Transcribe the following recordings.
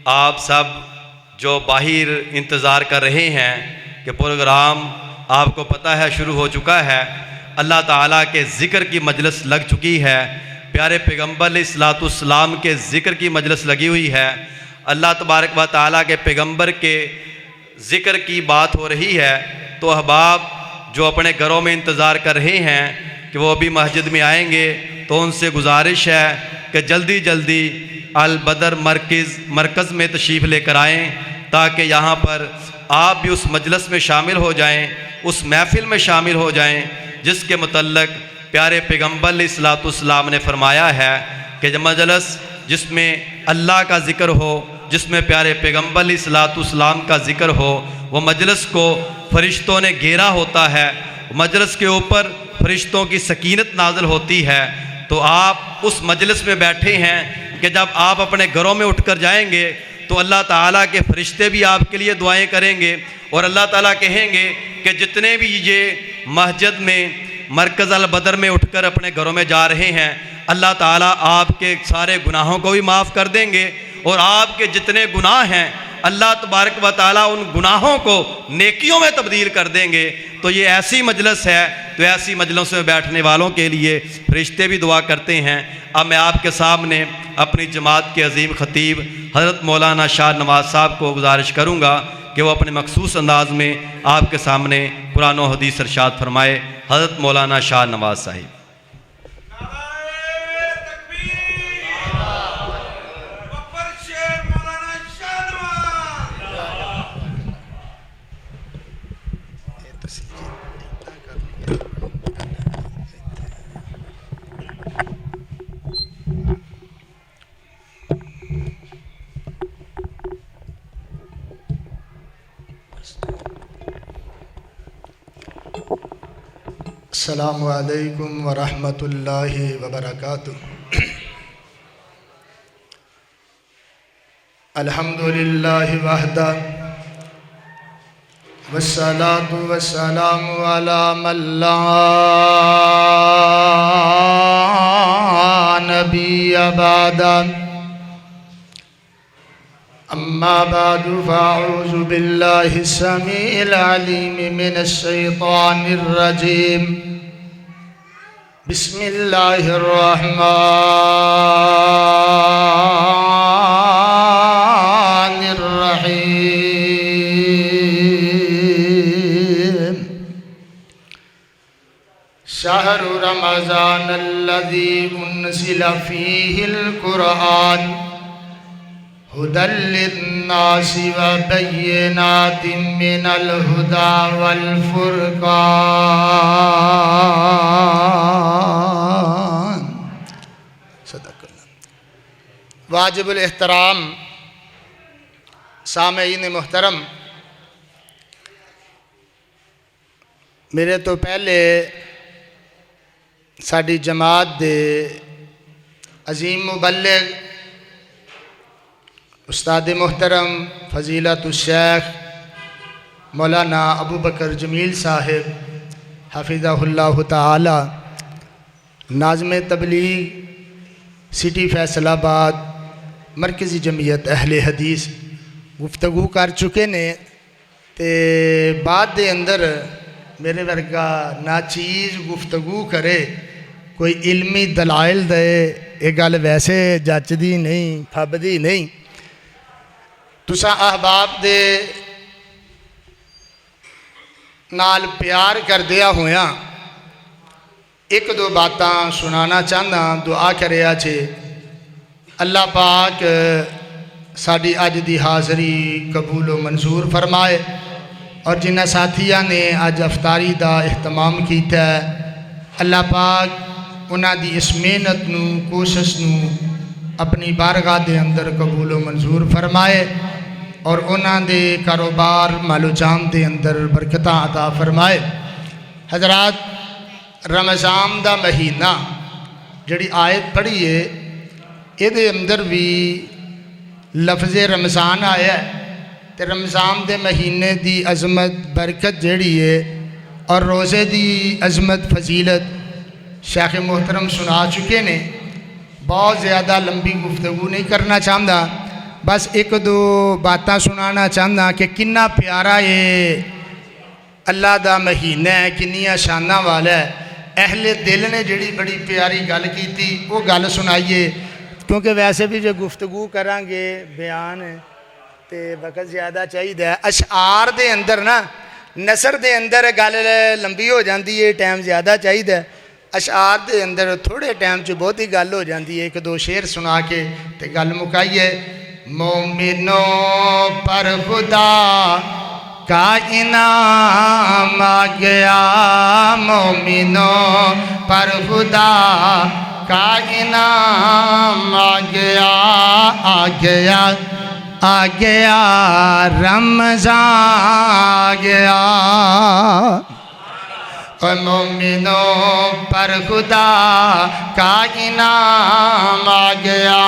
آپ سب جو باہر انتظار کر رہے ہیں کہ پروگرام آپ کو پتہ ہے شروع ہو چکا ہے، اللہ تعالیٰ کے ذکر کی مجلس لگ چکی ہے، پیارے پیغمبر علیہ الصلوۃ والسلام کے ذکر کی مجلس لگی ہوئی ہے، اللہ تبارک و تعالیٰ کے پیغمبر کے ذکر کی بات ہو رہی ہے۔ تو احباب جو اپنے گھروں میں انتظار کر رہے ہیں کہ وہ ابھی مسجد میں آئیں گے، تو ان سے گزارش ہے کہ جلدی جلدی البدر مرکز میں تشریف لے کر آئیں، تاکہ یہاں پر آپ بھی اس مجلس میں شامل ہو جائیں، اس محفل میں شامل ہو جائیں جس کے متعلق پیارے پیغمبر علیہ الصلوۃ والسلام نے فرمایا ہے کہ جب مجلس جس میں اللہ کا ذکر ہو، جس میں پیارے پیغمبر علیہ الصلوۃ والسلام کا ذکر ہو، وہ مجلس کو فرشتوں نے گھیرا ہوتا ہے، مجلس کے اوپر فرشتوں کی سکینت نازل ہوتی ہے۔ تو آپ اس مجلس میں بیٹھے ہیں کہ جب آپ اپنے گھروں میں اٹھ کر جائیں گے تو اللہ تعالیٰ کے فرشتے بھی آپ کے لیے دعائیں کریں گے، اور اللہ تعالیٰ کہیں گے کہ جتنے بھی یہ مسجد میں مرکز البدر میں اٹھ کر اپنے گھروں میں جا رہے ہیں، اللہ تعالیٰ آپ کے سارے گناہوں کو بھی معاف کر دیں گے، اور آپ کے جتنے گناہ ہیں اللہ تبارک و تعالیٰ ان گناہوں کو نیکیوں میں تبدیل کر دیں گے۔ تو یہ ایسی مجلس ہے، تو ایسی مجلسوں میں بیٹھنے والوں کے لیے فرشتے بھی دعا کرتے ہیں۔ اب میں آپ کے سامنے اپنی جماعت کے عظیم خطیب حضرت مولانا شاہ نواز صاحب کو گزارش کروں گا کہ وہ اپنے مخصوص انداز میں آپ کے سامنے قرآن و حدیث ارشاد فرمائے۔ حضرت مولانا شاہ نواز صاحب۔ السلام علیکم ورحمۃ اللہ وبرکاتہ۔ الحمدللہ وحدہ والصلاة والسلام علی من لا نبی بعدہ، اما بعد فاعوذ باللہ السمیع العلیم من الشیطان الرجیم، بسم اللہ الرحمن الرحیم۔ شہر رمضان الذی انزل فیہ القرآن ہدی للناس وبینات من الہدی والفرقان۔ صدق اللہ۔ واجب الاحترام سامعین محترم، میرے تو پہلے ساری جماعت دے عظیم مبلغ استاد محترم فضیلت الشیخ مولانا ابو بکر جمیل صاحب حفظہ اللہ تعالی، ناظم تبلیغ سٹی فیصل آباد مرکزی جمعیت اہل حدیث گفتگو کر چکے نے، تے بعد دے اندر میرے ورگا ناچیز گفتگو کرے، کوئی علمی دلائل دے، یہ گل ویسے جچدی نہیں پھبدی نہیں۔ تساں احباب دے نال پیار کردیا ہویا ایک دو باتاں سنانا چاہنا، دعا کریا چھے اللہ پاک ساڑی اج دی حاضری قبول و منظور فرمائے، اور جنہ ساتھیاں نے اج افطاری دا اہتمام کیتا ہے، اللہ پاک انہاں دی اس محنت نو کوشش نو اپنی بارگاہ دے اندر قبول و منظور فرمائے، اور انہاں دے کاروبار مال و جان دے اندر برکتاں عطا فرمائے۔ حضرات، رمضان دا مہینہ جڑی آیت پڑھی ہے، یہ دے اندر بھی لفظ رمضان آیا ہے، تے رمضان دے مہینے دی عظمت برکت جڑی ہے اور روزے دی عظمت فضیلت شیخ محترم سنا چکے نے، بہت زیادہ لمبی گفتگو نہیں کرنا چاہتا، بس ایک دو باتاں سنانا چاہنا کہ کنا پیارا یہ اللہ دا مہینہ ہے، کنیاں شاناں والا ہے۔ اہل دل نے جڑی بڑی پیاری گل کی تھی وہ گل سنائیے، کیونکہ ویسے بھی جو گفتگو کریں گے بیان تے وقت زیادہ چاہیے۔ اشعار دے اندر نا نثر دے اندر گل لمبی ہو جاندی ہے، ٹائم زیادہ چاہیے۔ اشعار دے اندر تھوڑے ٹائم چ بہت ہی گل ہو جاندی ہے، ایک دو شعر سنا کے تے گل مکائیے۔ مومنوں پر خدا کا انعام آ گیا، مومنوں پر خدا کا انعام آ گیا، آ گیا آ گیا رمضان آ گیا۔ اور مومنوں پر خدا کا انعام آ گیا،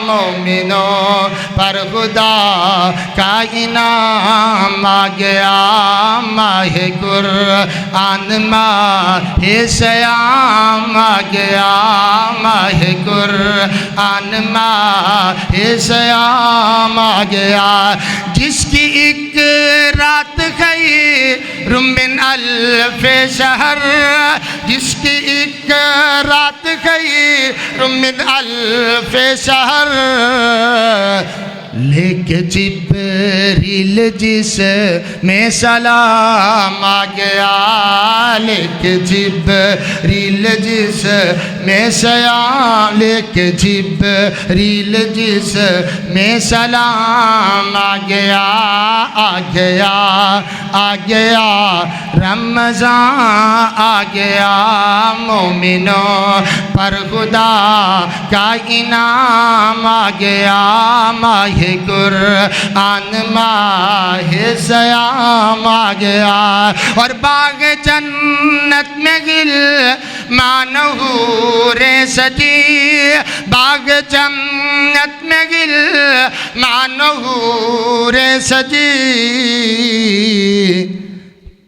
مومنوں پر خدا کا انعام آ گیا۔ ماہ قرآن ماہ صیام آ گیا، ماہ قرآن ماہ صیام آ گیا۔ جس کی ایک رات خیر من الف شہر، جس کی ایک رات خیر من الف شہر، لے کے جبریل جس میں سلام آ گیا، لے کے جبریل جس میں سلام، لے کے جبریل جس میں سلام آ گیا، آ گیا آ گیا رمضان آ گیا۔ مومنوں پر خدا کا انعام آ گیا، ماہ قرآن ماہ صیام آ گیا۔ اور باغ جنت میں غلمان حور سجی، باغ جنت میں غلمان حور سجی،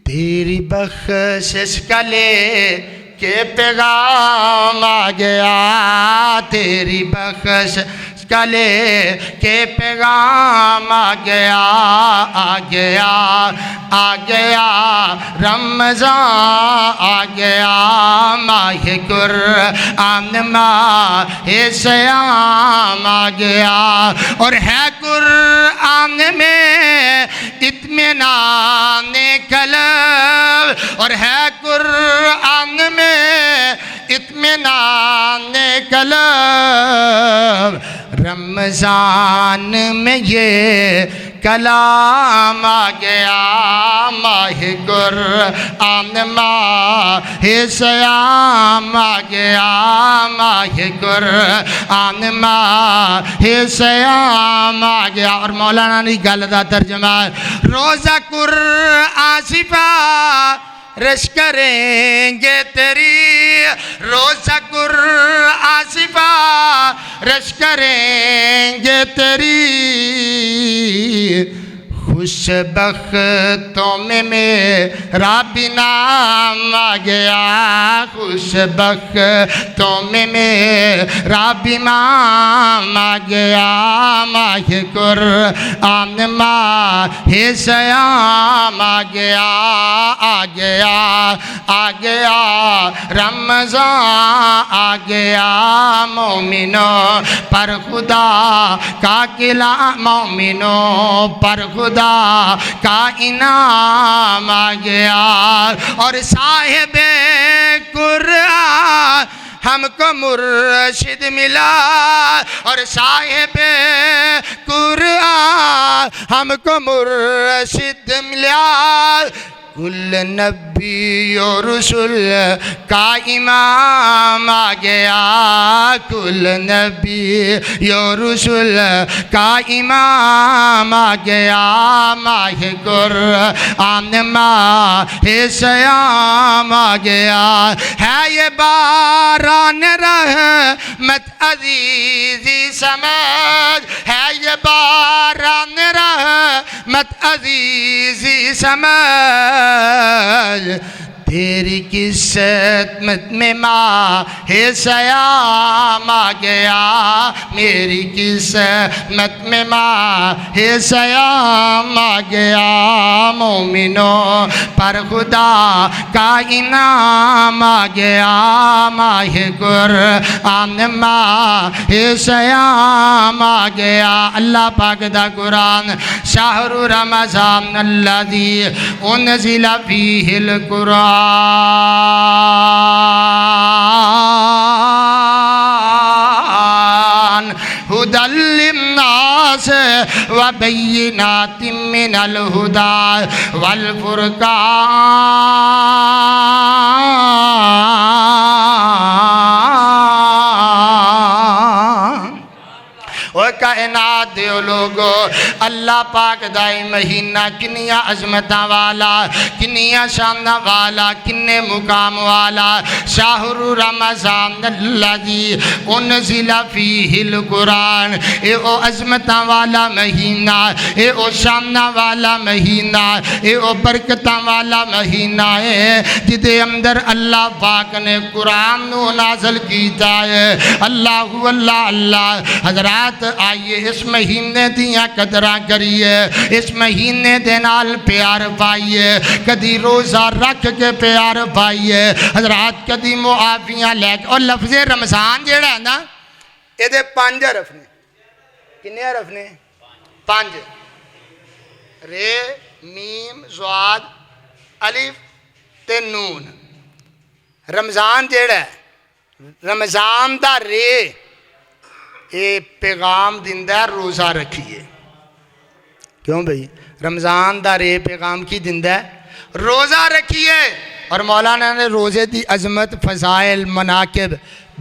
تیری بخشش کا لے کے پیغام آ گیا، تیری بخشش کا لے کے پیغام آ گیا، آ گیا آ گیا رمضان آ گیا۔ ماہ قرآن ماہ صیام آ گیا۔ اور ہے قرآن میں اطمینان قلب، اور ہے قرآن میں اطمینان قلب، رمضان میں یہ کلام آ گیا۔ ماہ قرآن ماہ صیام آ گیا، ماہ قرآن ماہ صیام آ گیا۔ اور مولانا نے گل دا ترجمہ ہے، روزہ قرآن سفارش کریں گے تیری، روزہ قرآن سفارش کریں گے تیری، خوش بختوں میں میرا بھی نام آ گیا، خوش بختوں میں میرا بھی نام آ گیا۔ ماہ قرآن ماہ صیام آ گیا، آ گیا آ گیا رمضان آ گیا۔ مومنوں پر خدا کا قلعہ، مومنوں پر خدا کا انعام آ گیا۔ اور صاحب قرآن ہم کو مرشد ملا، اور صاحب قرآن ہم کو مرشد ملا۔ کل نبی و رسول کا امام آ گیا، کل نبی و رسول کا امام آ گیا۔ ماہ قرآن ماہ صیام آ گیا۔ ہے یہ باران رحمت عزیزی سمجھ، ہے یہ باران رحمت عزیزی سمجھ، تیری قسمت میں ماہ سیام آ گیا، میری قسمت میں ماہ سیام آ گیا، مومنوں پر خدا کا انعام آ گیا، ماہ قرآن ماہ سیام آ گیا۔ اللہ پاک دا قرآن شہر رمضان الذی انزل فیہ القرآن ہدی للناس وبینات من الہدی والفرقان۔ وہ کائنات دیو لوگو، اللہ پاک دائی مہینہ کنیا عظمتہ والا، کنیا شانہ والا، کنے مقام والا، شہر رمضان الذی انزل فیہ القرآن، اے او عظمتہ والا مہینہ، اے او شانہ والا مہینہ، اے او برکتہ والا مہینہ ہے جدے اندر اللہ پاک نے قرآن نو نازل کیتا ہے۔ اللہ اللہ اللہ۔ حضرات آئیے اس مہینے دیاں قدرہ کریے، اس مہینے دے نال پیار پائیے، کدی روزہ رکھ کے پیار پائیے، حضرات کدی معافیاں لے کے۔ اور لفظ رمضان جیڑا ہے نا، یہ دے 5 حرف نے۔ کنے حرف نے؟ 5۔ رے، میم، زواد، الف تے نون۔ رمضان جیڑا ہے، رمضان دا رے اے پیغام دیندہ ہے روزہ رکھیے۔ کیوں بھئی؟ رمضان دا رے پیغام کی دیندہ ہے روزہ رکھیے۔ اور مولانا نے روزے دی عظمت، فضائل، مناقب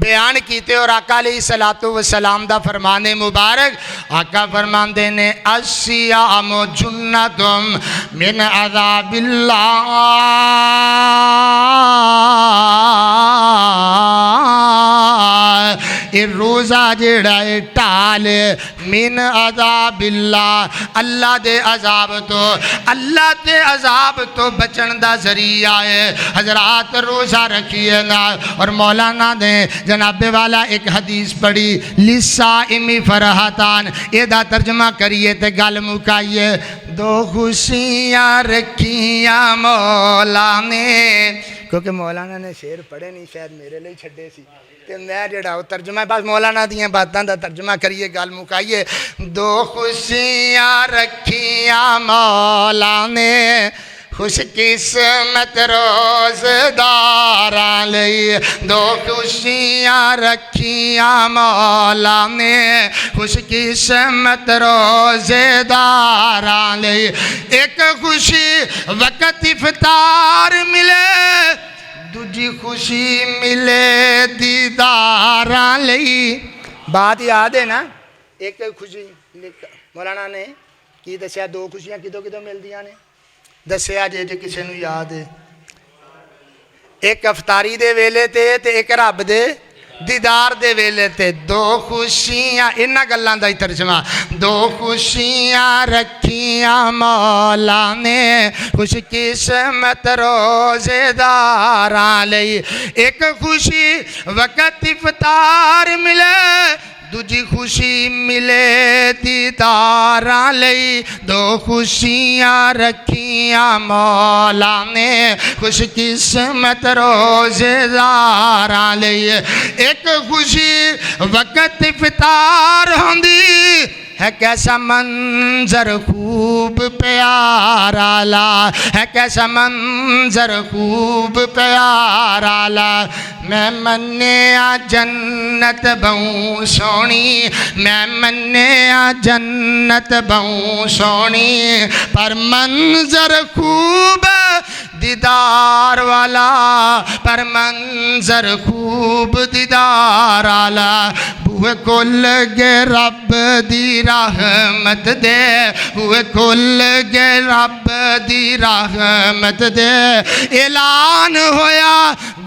بیان کیتے، اور آقا علیہ السلام دا فرمان مبارک، آقا فرمان دینے الصیام جنتم من عذاب اللہ، اے روزہ جیڑا ہے ٹال من عذاب اللہ، اللہ دے عذاب تو، اللہ دے عذاب تو بچن دا ذریعہ ہے۔ حضرات روزہ رکھیے نا۔ اور مولانا نے جناب والا ایک حدیث پڑھی، لِلصَّائِمِ فَرْحَتان، یہ دا ترجمہ کریے تے گل مکائیے۔ 2 خوشیاں رکھیاں مولا نے، کیونکہ مولانا نے شعر پڑھے نہیں، شاید میرے لئے چھڑے سی، کہ میں جڑا ہوں ترجمہ بس مولانا دیاں باتاں دا ترجمہ کریے، گل مکائیے۔ 2 خوشیاں رکھیاں مولا نے، خوش قسمت روزداراں لئی۔ 2 خوشیاں رکھیاں مولا نے، خوش قسمت روزداراں لئی۔ ایک خوشی وقت افطار ملے، دوجی خوشی ملے دیداراں لئی۔ بات یاد ہے نا؟ ایک خوشی مولانا نے کی دسیا، 2 خوشیاں کدوں کدوں مل دیاں نے دسیا جے کسے نو یاد ہے۔ ایک افطاری دے ویلے تے ایک رب دے دیدار دے ویلے تے۔ 2 خوشیاں، انہاں گلاں دا ہی ترجمہ، 2 خوشیاں رکھیاں مولا نے، خوش قسمت روزے داراں لئی۔ ایک خوشی وقت افطار ملے، دوجی خوشی ملے دیداراں لئی۔ 2 خوشیاں رکھیاں مولا نے، خوش قسمت روزے داراں لئی۔ ایک خوشی وقت افطار ہوندی ہے، کیسا منظر خوب پیارا لا، ہے کیسا منظر خوب پیارا لا۔ میں منیا جنت بہوں سونی، میں منیا جنت بہوں سونی، پر منظر خوب دیدار والا، پر منظر خوب دیدار والا۔ بوئے کھل گے رب دی رحمت دے، بوئے کھل گے رب دی رحمت دے۔ اعلان ہویا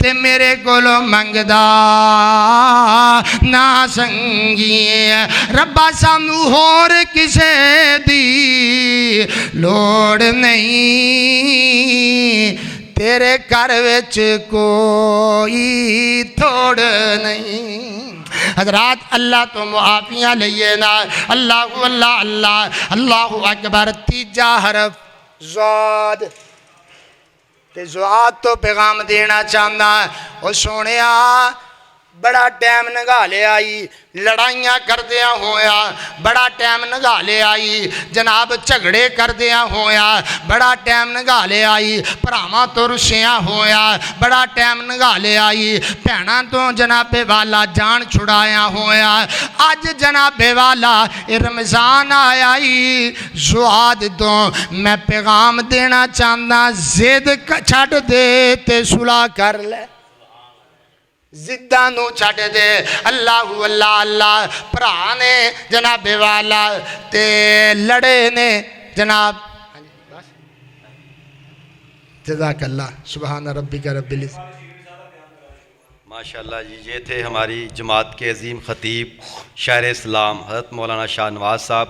تے میرے کولو منگدا نہ سنگی ربا سانو ہور کسے دی لوڑ نہیں تیرے گھر وچ کوئی تھوڑ نہیں حضرات اللہ تو معافیاں لئیے نا اللہ اللہ اللہ اللہ اکبر تیجا حرف زاد تے زاد تو پیغام دینا چاہنا او سونیا بڑا ٹائم نگا لے آئی لڑائیاں کر دیا ہویا بڑا ٹائم نگا لے آئی جناب جھگڑے کر دیا ہویا بڑا ٹائم نگا لے آئی پراواں تو رسیاں ہویا بڑا ٹائم نگا لے آئی بھیناں تو جناب والا جان چھڑایا ہویا اج جناب والا رمضان آیا زواد تو میں پیغام دینا چاہنا زد چھٹ دے تے صلح کر لے زدہ نو چھٹ دے اللہ اللہ اللہ پرانے جناب والا تے لڑے نے جناب جزاک اللہ سبحان ربک رب العزت ماشاءاللہ جی یہ تھے ہماری جماعت کے عظیم خطیب شاعر اسلام حضرت مولانا شاہ نواز صاحب